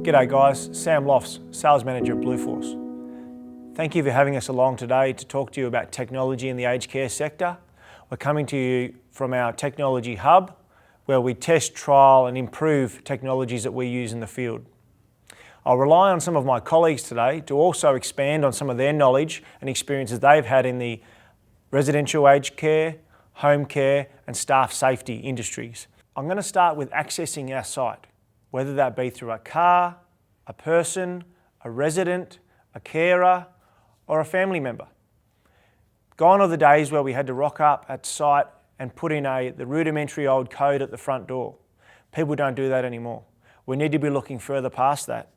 G'day guys, Sam Lofts, Sales Manager at Blueforce. Thank you for having us along today to talk to you about technology in the aged care sector. We're coming to you from our technology hub where we test, trial and improve technologies that we use in the field. I'll rely on some of my colleagues today to also expand on some of their knowledge and experiences they've had in the residential aged care, home care and staff safety industries. I'm going to start with accessing our site, whether that be through a car, a person, a resident, a carer, or a family member. Gone are the days where we had to rock up at site and put in the rudimentary old code at the front door. People don't do that anymore. We need to be looking further past that.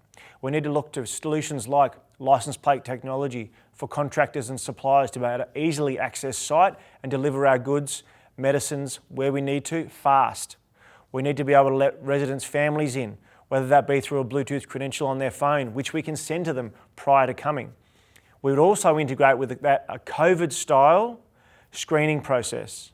We need to look to solutions like license plate technology for contractors and suppliers to be able to easily access site and deliver our goods, medicines where we need to fast. We need to be able to let residents' families in, whether that be through a Bluetooth credential on their phone, which we can send to them prior to coming. We would also integrate with that a COVID-style screening process.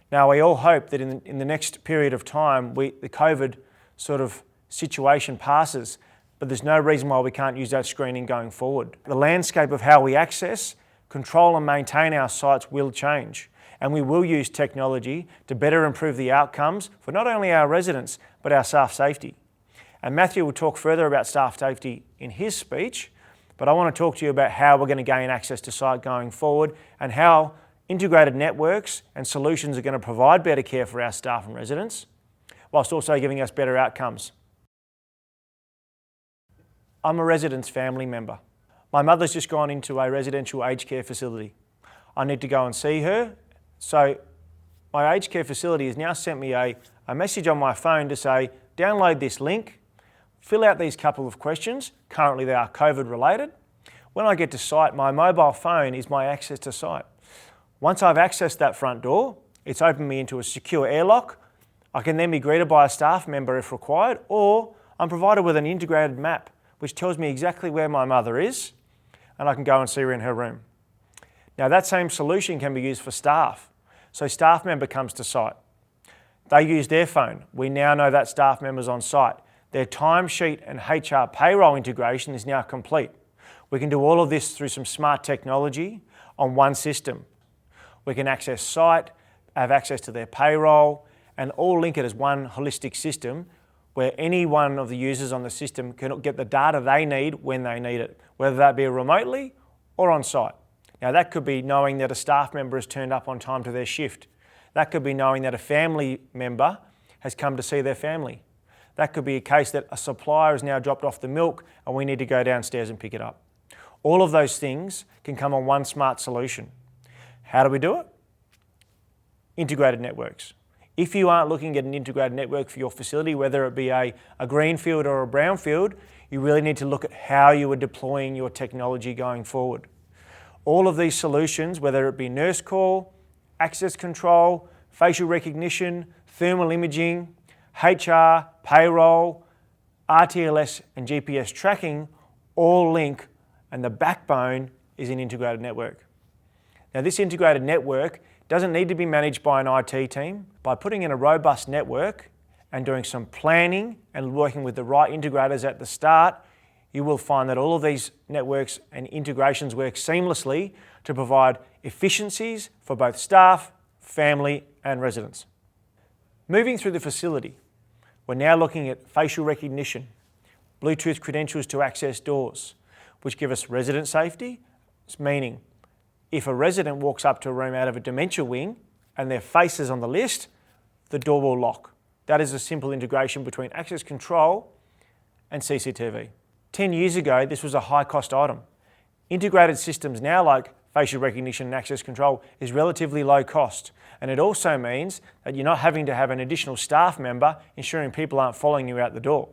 Now, we all hope that in the next period of time, the COVID sort of situation passes, but there's no reason why we can't use that screening going forward. The landscape of how we access, control and maintain our sites will change. And we will use technology to better improve the outcomes for not only our residents, but our staff safety. And Matthew will talk further about staff safety in his speech, but I want to talk to you about how we're going to gain access to site going forward and how integrated networks and solutions are going to provide better care for our staff and residents, whilst also giving us better outcomes. I'm a resident's family member. My mother's just gone into a residential aged care facility. I need to go and see her. So my aged care facility has now sent me a message on my phone to say, download this link, fill out these couple of questions. Currently they are COVID related. When I get to site, my mobile phone is my access to site. Once I've accessed that front door, it's opened me into a secure airlock. I can then be greeted by a staff member if required, or I'm provided with an integrated map which tells me exactly where my mother is, and I can go and see her in her room. Now that same solution can be used for staff. So staff member comes to site. They use their phone. We now know that staff member's on site. Their timesheet and HR payroll integration is now complete. We can do all of this through some smart technology on one system. We can access site, have access to their payroll, and all link it as one holistic system where any one of the users on the system can get the data they need when they need it, whether that be remotely or on site. Now that could be knowing that a staff member has turned up on time to their shift. That could be knowing that a family member has come to see their family. That could be a case that a supplier has now dropped off the milk and we need to go downstairs and pick it up. All of those things can come on one smart solution. How do we do it? Integrated networks. If you aren't looking at an integrated network for your facility, whether it be a greenfield or a brownfield, you really need to look at how you are deploying your technology going forward. All of these solutions, whether it be nurse call, access control, facial recognition, thermal imaging, HR, payroll, RTLS and GPS tracking, all link, and the backbone is an integrated network. Now this integrated network doesn't need to be managed by an IT team. By putting in a robust network and doing some planning and working with the right integrators at the start, you will find that all of these networks and integrations work seamlessly to provide efficiencies for both staff, family and residents. Moving through the facility, we're now looking at facial recognition, Bluetooth credentials to access doors, which give us resident safety, meaning if a resident walks up to a room out of a dementia wing and their face is on the list, the door will lock. That is a simple integration between access control and CCTV. 10 years ago, this was a high-cost item. Integrated systems now, like facial recognition and access control, is relatively low cost. And it also means that you're not having to have an additional staff member ensuring people aren't following you out the door.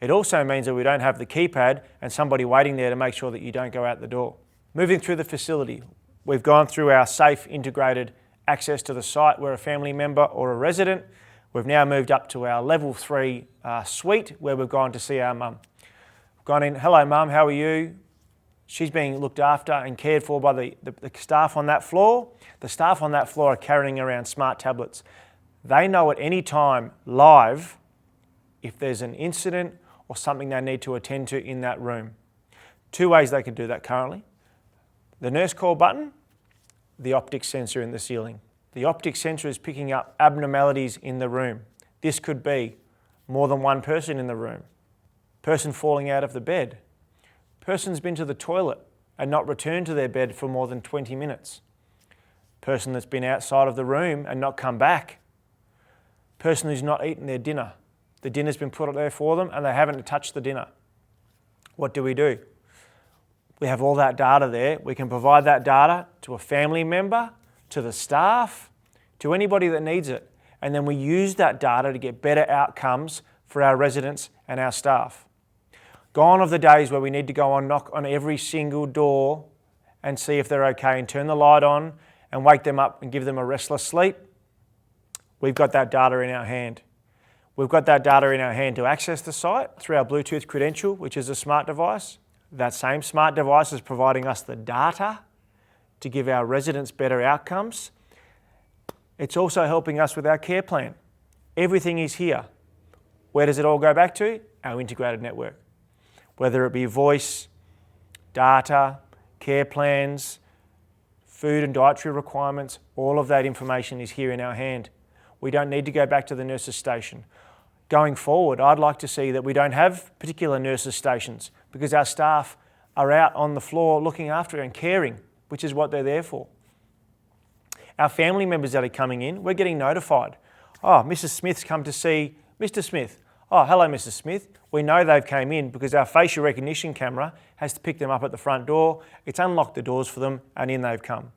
It also means that we don't have the keypad and somebody waiting there to make sure that you don't go out the door. Moving through the facility, we've gone through our safe integrated access to the site where a family member or a resident. We've now moved up to our level 3 suite where we've gone to see our mum. Gone in, hello mum, how are you? She's being looked after and cared for by the staff on that floor. The staff on that floor are carrying around smart tablets. They know at any time live if there's an incident or something they need to attend to in that room. Two ways they can do that currently. The nurse call button, the optic sensor in the ceiling. The optic sensor is picking up abnormalities in the room. This could be more than one person in the room, person falling out of the bed, person's been to the toilet and not returned to their bed for more than 20 minutes, person that's been outside of the room and not come back, person who's not eaten their dinner. The dinner's been put up there for them and they haven't touched the dinner. What do? We have all that data there. We can provide that data to a family member, to the staff, to anybody that needs it. And then we use that data to get better outcomes for our residents and our staff. Gone are the days where we need to go on, knock on every single door and see if they're okay and turn the light on and wake them up and give them a restless sleep. We've got that data in our hand. We've got that data in our hand to access the site through our Bluetooth credential, which is a smart device. That same smart device is providing us the data to give our residents better outcomes. It's also helping us with our care plan. Everything is here. Where does it all go back to? Our integrated network. Whether it be voice, data, care plans, food and dietary requirements, all of that information is here in our hand. We don't need to go back to the nurses' station. Going forward, I'd like to see that we don't have particular nurses' stations because our staff are out on the floor looking after and caring, which is what they're there for. Our family members that are coming in, we're getting notified. Oh, Mrs. Smith's come to see Mr. Smith. Oh, hello, Mrs. Smith. We know they've came in because our facial recognition camera has to pick them up at the front door. It's unlocked the doors for them and in they've come.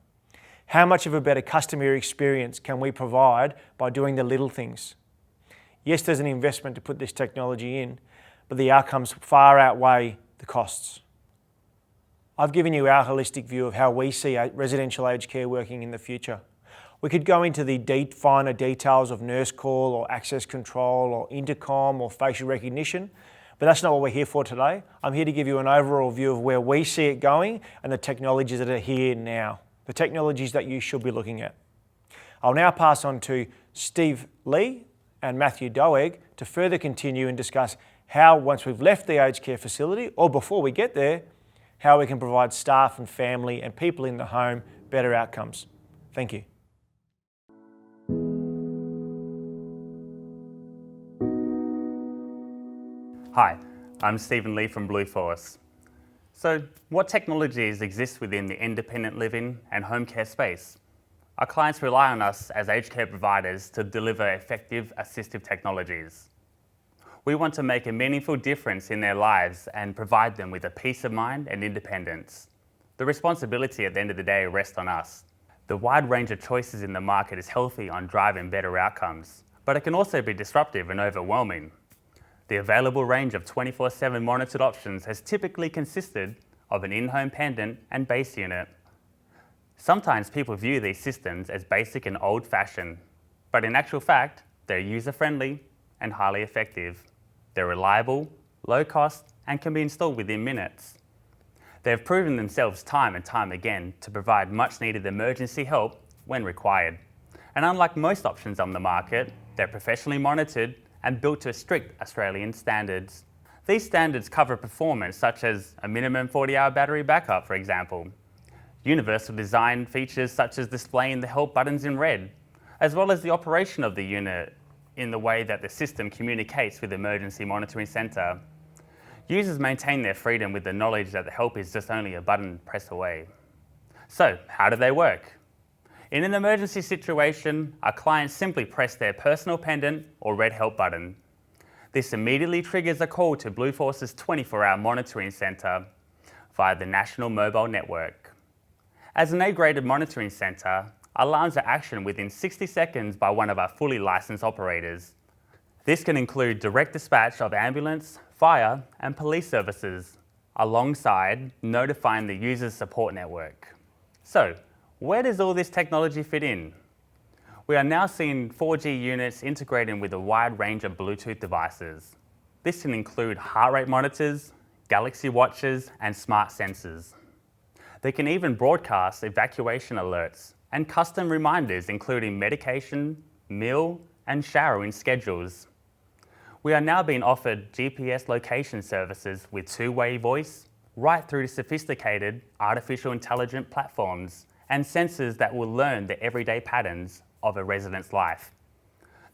How much of a better customer experience can we provide by doing the little things? Yes, there's an investment to put this technology in, but the outcomes far outweigh the costs. I've given you our holistic view of how we see residential aged care working in the future. We could go into the finer details of nurse call or access control or intercom or facial recognition, but that's not what we're here for today. I'm here to give you an overall view of where we see it going and the technologies that are here now, the technologies that you should be looking at. I'll now pass on to Steve Lee and Matthew Doeg to further continue and discuss how, once we've left the aged care facility, or before we get there, how we can provide staff and family and people in the home better outcomes. Thank you. Hi, I'm Stephen Lee from Blueforce. So, what technologies exist within the independent living and home care space? Our clients rely on us as aged care providers to deliver effective assistive technologies. We want to make a meaningful difference in their lives and provide them with a peace of mind and independence. The responsibility at the end of the day rests on us. The wide range of choices in the market is healthy on driving better outcomes, but it can also be disruptive and overwhelming. The available range of 24/7 monitored options has typically consisted of an in-home pendant and base unit. Sometimes people view these systems as basic and old-fashioned, but in actual fact, they're user-friendly and highly effective. They're reliable, low-cost, and can be installed within minutes. They've proven themselves time and time again to provide much-needed emergency help when required. And unlike most options on the market, they're professionally monitored and built to strict Australian standards. These standards cover performance such as a minimum 40-hour battery backup, for example, universal design features such as displaying the help buttons in red, as well as the operation of the unit in the way that the system communicates with the Emergency Monitoring Centre. Users maintain their freedom with the knowledge that the help is just only a button press away. So, how do they work? In an emergency situation, our clients simply press their personal pendant or red help button. This immediately triggers a call to Blueforce's 24-hour monitoring centre via the National Mobile Network. As an A-graded monitoring centre, alarms are actioned within 60 seconds by one of our fully licensed operators. This can include direct dispatch of ambulance, fire and police services, alongside notifying the user's support network. So, where does all this technology fit in? We are now seeing 4G units integrating with a wide range of Bluetooth devices. This can include heart rate monitors, Galaxy watches and smart sensors. They can even broadcast evacuation alerts and custom reminders including medication, meal and showering schedules. We are now being offered GPS location services with two-way voice, right through to sophisticated artificial intelligent platforms and sensors that will learn the everyday patterns of a resident's life.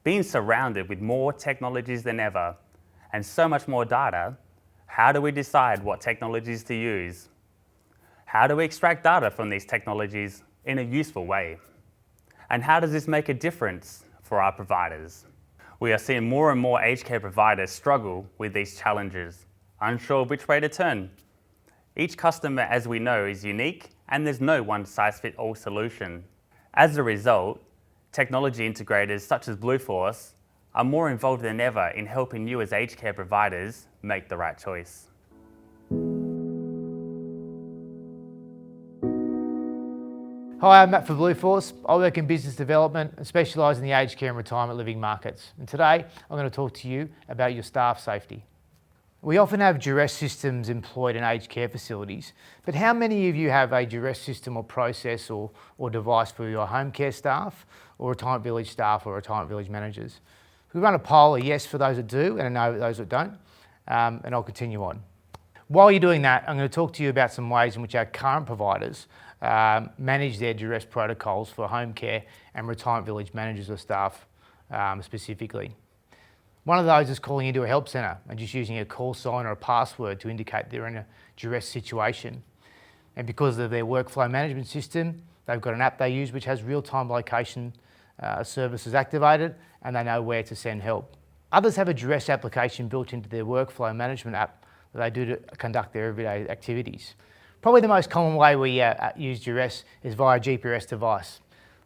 Being surrounded with more technologies than ever and so much more data, how do we decide what technologies to use? How do we extract data from these technologies in a useful way? And how does this make a difference for our providers? We are seeing more and more aged care providers struggle with these challenges, unsure which way to turn. Each customer, as we know, is unique and there's no one-size-fits-all solution. As a result, technology integrators such as Blueforce are more involved than ever in helping you as aged care providers make the right choice. Hi, I'm Matt for Blueforce. I work in business development and specialise in the aged care and retirement living markets. And today, I'm going to talk to you about your staff safety. We often have duress systems employed in aged care facilities, but how many of you have a duress system or process or device for your home care staff or retirement village staff or retirement village managers? We run a poll, a yes for those that do and a no for those that don't, and I'll continue on. While you're doing that, I'm going to talk to you about some ways in which our current providers manage their duress protocols for home care and retirement village managers or staff specifically. One of those is calling into a help centre and just using a call sign or a password to indicate they're in a duress situation. And because of their workflow management system, they've got an app they use which has real-time location services activated and they know where to send help. Others have a duress application built into their workflow management app that they do to conduct their everyday activities. Probably the most common way we use duress is via a GPS device.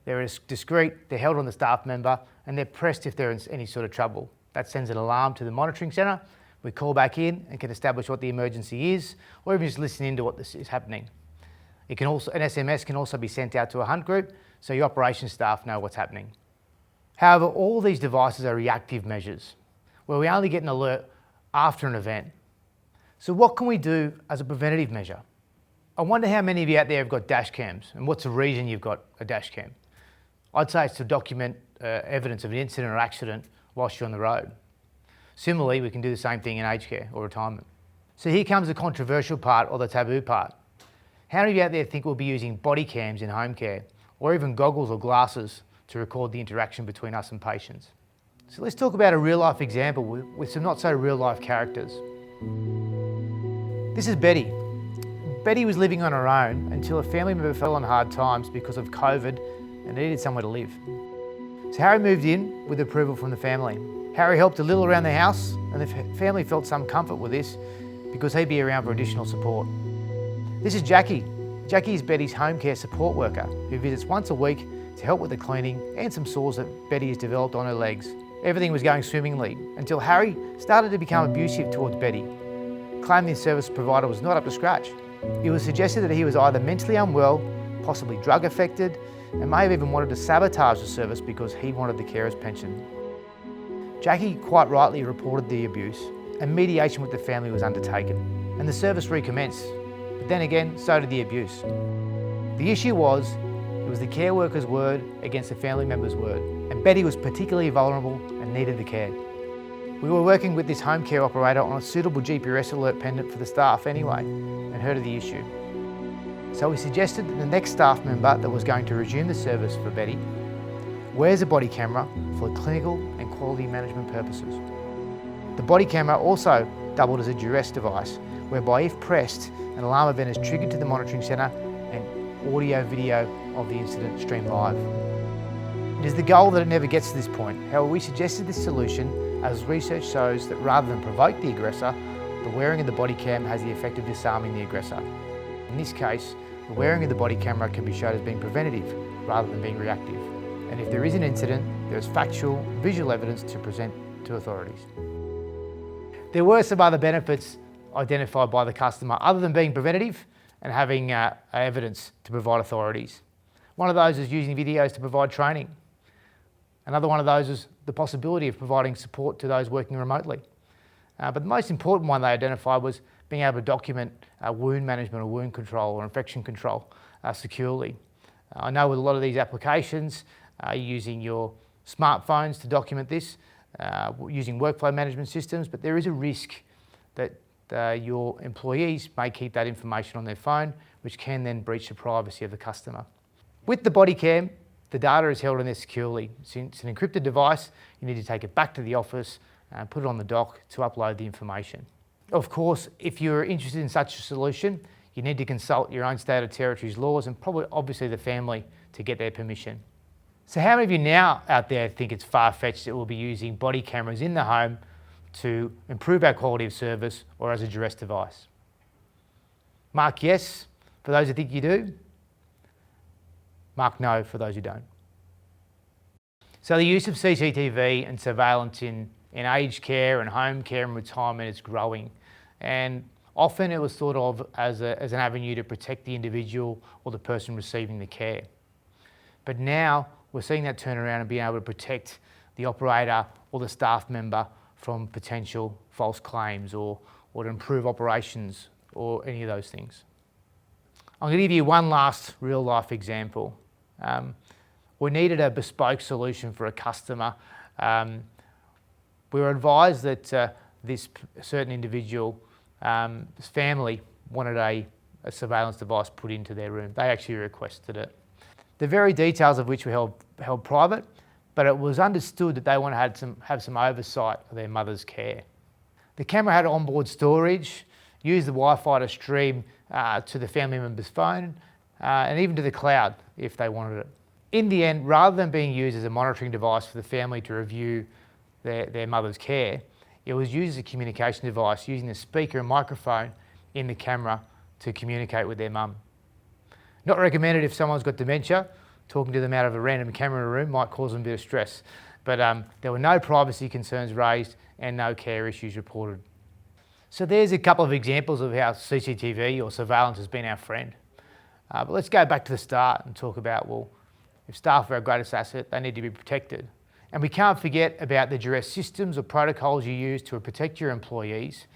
They're discreet, they're held on the staff member and they're pressed if they're in any sort of trouble. That sends an alarm to the monitoring centre. We call back in and can establish what the emergency is, or even just listen into what this is happening. An SMS can also be sent out to a hunt group, so your operations staff know what's happening. However, all these devices are reactive measures, where we only get an alert after an event. So what can we do as a preventative measure? I wonder how many of you out there have got dash cams, and what's the reason you've got a dash cam? I'd say it's to document evidence of an incident or accident whilst you're on the road. Similarly, we can do the same thing in aged care or retirement. So here comes the controversial part or the taboo part. How many of you out there think we'll be using body cams in home care or even goggles or glasses to record the interaction between us and patients? So let's talk about a real life example with some not so real life characters. This is Betty. Betty was living on her own until a family member fell on hard times because of COVID and needed somewhere to live. So Harry moved in with approval from the family. Harry helped a little around the house and the family felt some comfort with this because he'd be around for additional support. This is Jackie. Jackie is Betty's home care support worker who visits once a week to help with the cleaning and some sores that Betty has developed on her legs. Everything was going swimmingly until Harry started to become abusive towards Betty, claiming the service provider was not up to scratch. It was suggested that he was either mentally unwell, possibly drug affected, and may have even wanted to sabotage the service because he wanted the carer's pension. Jackie quite rightly reported the abuse and mediation with the family was undertaken and the service recommenced, but then again, so did the abuse. The issue was, it was the care worker's word against the family member's word, and Betty was particularly vulnerable and needed the care. We were working with this home care operator on a suitable GPS alert pendant for the staff anyway, and heard of the issue. So we suggested that the next staff member that was going to resume the service for Betty wears a body camera for clinical and quality management purposes. The body camera also doubled as a duress device, whereby if pressed, an alarm event is triggered to the monitoring centre and audio-video of the incident streamed live. It is the goal that it never gets to this point. However, we suggested this solution as research shows that rather than provoke the aggressor, the wearing of the body cam has the effect of disarming the aggressor. In this case, the wearing of the body camera can be shown as being preventative rather than being reactive. And if there is an incident, there is factual, visual evidence to present to authorities. There were some other benefits identified by the customer other than being preventative and having evidence to provide authorities. One of those is using videos to provide training. Another one of those is the possibility of providing support to those working remotely. But the most important one they identified was being able to document wound management or wound control or infection control securely. I know with a lot of these applications, using your smartphones to document this, using workflow management systems, but there is a risk that your employees may keep that information on their phone, which can then breach the privacy of the customer. With the body cam, the data is held in there securely. Since it's an encrypted device, you need to take it back to the office and put it on the dock to upload the information. Of course, if you're interested in such a solution, you need to consult your own state or territory's laws and probably obviously the family to get their permission. So how many of you now out there think it's far-fetched that we'll be using body cameras in the home to improve our quality of service or as a duress device? Mark yes for those who think you do. Mark no for those who don't. So the use of CCTV and surveillance in aged care and home care and retirement is growing. And often it was thought of as an avenue to protect the individual or the person receiving the care. But now we're seeing that turn around and being able to protect the operator or the staff member from potential false claims or to improve operations or any of those things. I'm going to give you one last real life example. We needed a bespoke solution for a customer. We were advised that this certain individual, this family wanted a surveillance device put into their room. They actually requested it. The very details of which were held private, but it was understood that they wanted to have some oversight of their mother's care. The camera had onboard storage, used the Wi-Fi to stream to the family member's phone, and even to the cloud if they wanted it. In the end, rather than being used as a monitoring device for the family to review their mother's care, it was used as a communication device using the speaker and microphone in the camera to communicate with their mum. Not recommended if someone's got dementia. Talking to them out of a random camera room might cause them a bit of stress. But there were no privacy concerns raised and no care issues reported. So there's a couple of examples of how CCTV or surveillance has been our friend. But let's go back to the start and talk about, well, if staff are our greatest asset, they need to be protected. And we can't forget about the duress systems or protocols you use to protect your employees,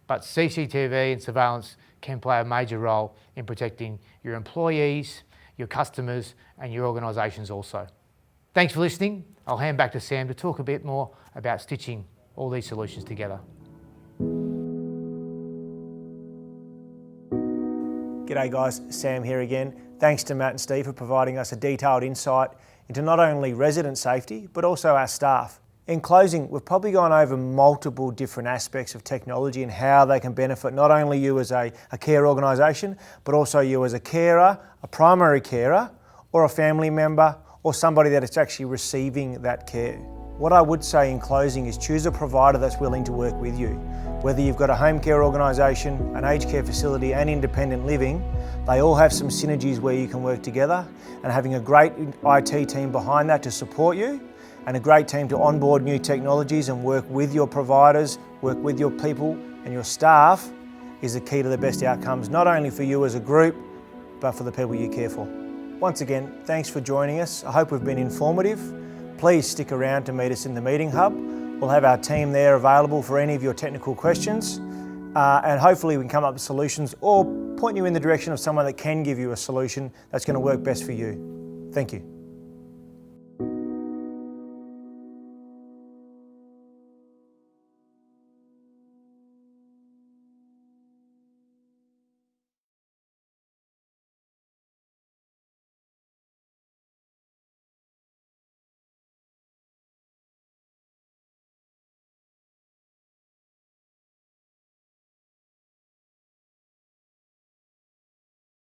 but CCTV and surveillance can play a major role in protecting your employees, your customers, and your organisations also. Thanks for listening. I'll hand back to Sam to talk a bit more about stitching all these solutions together. G'day guys, Sam here again. Thanks to Matt and Steve for providing us a detailed insight into not only resident safety, but also our staff. In closing, we've probably gone over multiple different aspects of technology and how they can benefit not only you as a care organisation, but also you as a carer, a primary carer, or a family member, or somebody that is actually receiving that care. What I would say in closing is choose a provider that's willing to work with you. Whether you've got a home care organisation, an aged care facility and independent living, they all have some synergies where you can work together, and having a great IT team behind that to support you and a great team to onboard new technologies and work with your providers, work with your people and your staff is the key to the best outcomes, not only for you as a group, but for the people you care for. Once again, thanks for joining us. I hope we've been informative. Please stick around to meet us in the meeting hub. We'll have our team there available for any of your technical questions, and hopefully we can come up with solutions or point you in the direction of someone that can give you a solution that's going to work best for you. Thank you.